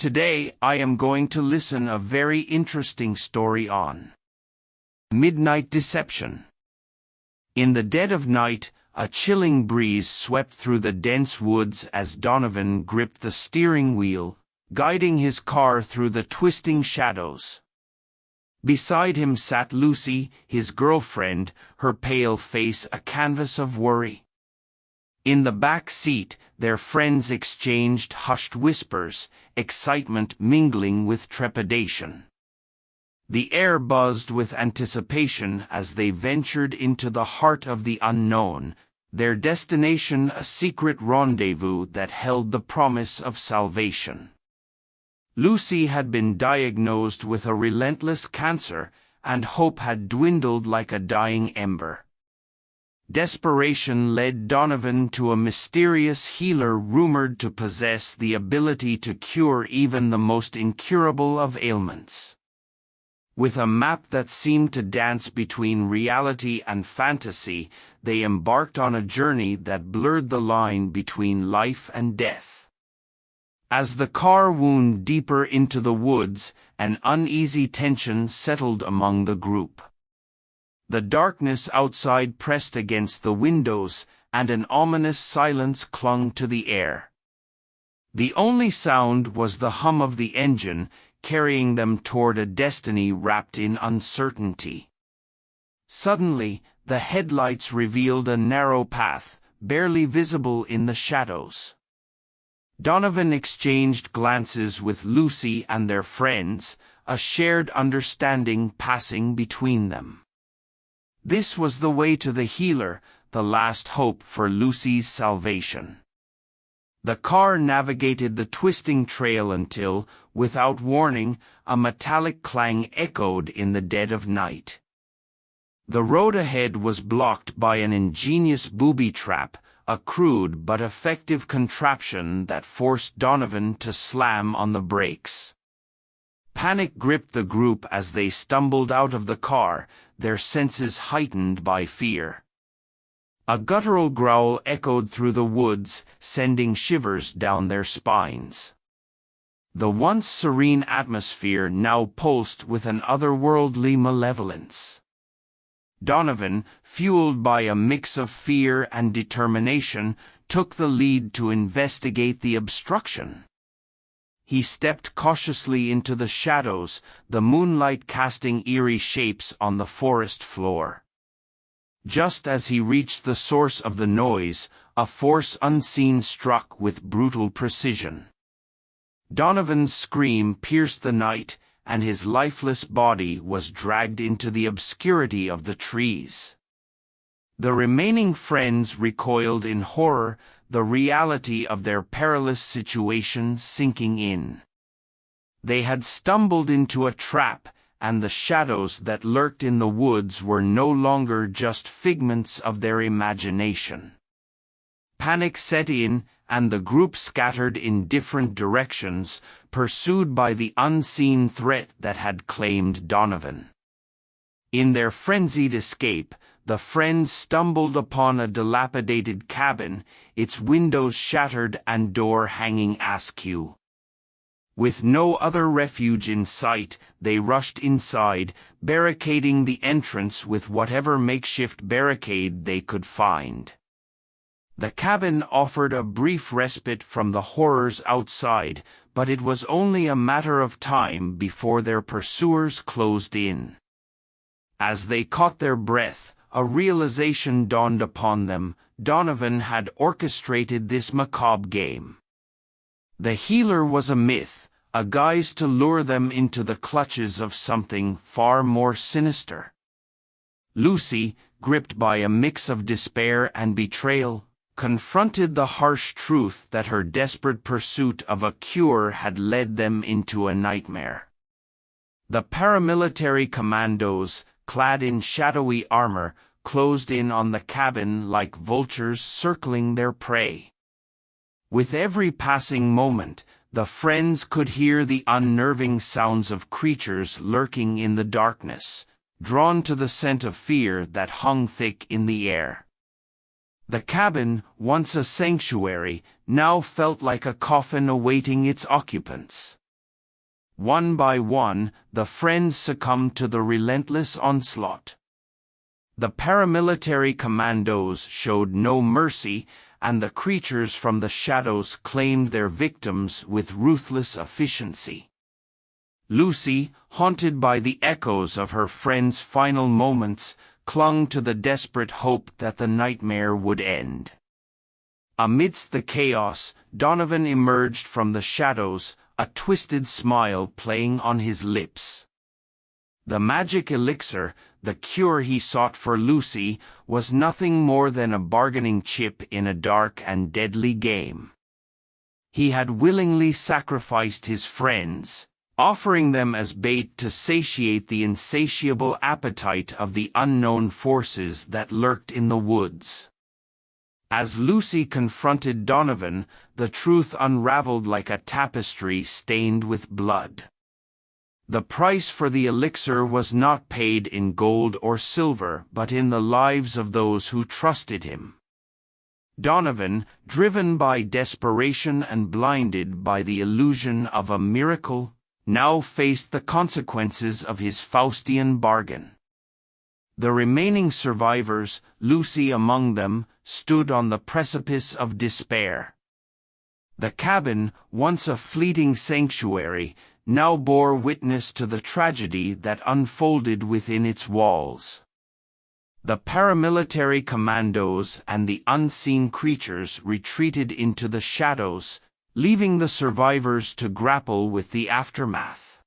Today I am going to listen a very interesting story on midnight deception. In the dead of night, a chilling breeze swept through the dense woods as Donovan gripped the steering wheel, guiding his car through the twisting shadows. Beside him sat Lucy, his girlfriend, her pale face a canvas of worry. In the back seat, their friends exchanged hushed whispers, excitement mingling with trepidation. The air buzzed with anticipation as they ventured into the heart of the unknown, their destination a secret rendezvous that held the promise of salvation. Lucy had been diagnosed with a relentless cancer, and hope had dwindled like a dying ember. Desperation led Donovan to a mysterious healer rumored to possess the ability to cure even the most incurable of ailments. With a map that seemed to dance between reality and fantasy, they embarked on a journey that blurred the line between life and death. As the car wound deeper into the woods, an uneasy tension settled among the group. The darkness outside pressed against the windows, and an ominous silence clung to the air. The only sound was the hum of the engine, carrying them toward a destiny wrapped in uncertainty. Suddenly, the headlights revealed a narrow path, barely visible in the shadows. Donovan exchanged glances with Lucy and their friends, a shared understanding passing between them. This was the way to the healer, the last hope for Lucy's salvation. The car navigated the twisting trail until, without warning, a metallic clang echoed in the dead of night. The road ahead was blocked by an ingenious booby-trap, a crude but effective contraption that forced Donovan to slam on the brakes. Panic gripped the group as they stumbled out of the car, their senses heightened by fear. A guttural growl echoed through the woods, sending shivers down their spines. The once serene atmosphere now pulsed with an otherworldly malevolence. Donovan, fueled by a mix of fear and determination, took the lead to investigate the obstruction. He stepped cautiously into the shadows, the moonlight casting eerie shapes on the forest floor. Just as he reached the source of the noise, a force unseen struck with brutal precision. Donovan's scream pierced the night, and his lifeless body was dragged into the obscurity of the trees. The remaining friends recoiled in horror, the reality of their perilous situation sinking in. They had stumbled into a trap, and the shadows that lurked in the woods were no longer just figments of their imagination. Panic set in, and the group scattered in different directions, pursued by the unseen threat that had claimed Donovan. In their frenzied escape, the friends stumbled upon a dilapidated cabin, its windows shattered and door hanging askew. With no other refuge in sight, they rushed inside, barricading the entrance with whatever makeshift barricade they could find. The cabin offered a brief respite from the horrors outside, but it was only a matter of time before their pursuers closed in. As they caught their breath, a realization dawned upon them: Donovan had orchestrated this macabre game. The healer was a myth, a guise to lure them into the clutches of something far more sinister. Lucy, gripped by a mix of despair and betrayal, confronted the harsh truth that her desperate pursuit of a cure had led them into a nightmare. The Paramilitary Commandos, clad in shadowy armor, closed in on the cabin like vultures circling their prey. With every passing moment, the friends could hear the unnerving sounds of creatures lurking in the darkness, drawn to the scent of fear that hung thick in the air. The cabin, once a sanctuary, now felt like a coffin awaiting its occupants. One by one, the friends succumbed to the relentless onslaught. The paramilitary commandos showed no mercy, and the creatures from the shadows claimed their victims with ruthless efficiency. Lucy, haunted by the echoes of her friend's final moments, clung to the desperate hope that the nightmare would end. Amidst the chaos, Donovan emerged from the shadows, a twisted smile playing on his lips. The magic elixir, the cure he sought for Lucy, was nothing more than a bargaining chip in a dark and deadly game. He had willingly sacrificed his friends, offering them as bait to satiate the insatiable appetite of the unknown forces that lurked in the woods. As Lucy confronted Donovan, the truth unraveled like a tapestry stained with blood. The price for the elixir was not paid in gold or silver, but in the lives of those who trusted him. Donovan, driven by desperation and blinded by the illusion of a miracle, now faced the consequences of his Faustian bargain. The remaining survivors, Lucy among them, stood on the precipice of despair. The cabin, once a fleeting sanctuary, now bore witness to the tragedy that unfolded within its walls. The paramilitary commandos and the unseen creatures retreated into the shadows, leaving the survivors to grapple with the aftermath.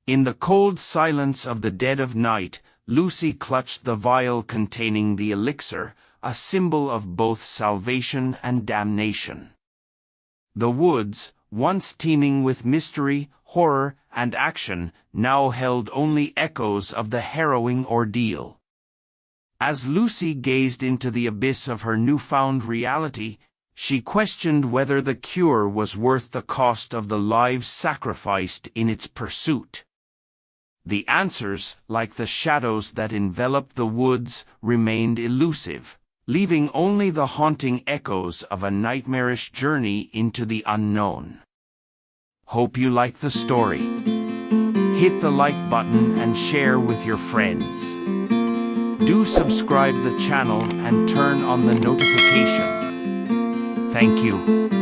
In the cold silence of the dead of night, Lucy clutched the vial containing the elixir, a symbol of both salvation and damnation. The woods, once teeming with mystery, horror, and action, now held only echoes of the harrowing ordeal. As Lucy gazed into the abyss of her newfound reality, she questioned whether the cure was worth the cost of the lives sacrificed in its pursuit. The answers, like the shadows that enveloped the woods, remained elusive, leaving only the haunting echoes of a nightmarish journey into the unknown. Hope you like the story. Hit the like button and share with your friends. Do subscribe the channel and turn on the notification. Thank you.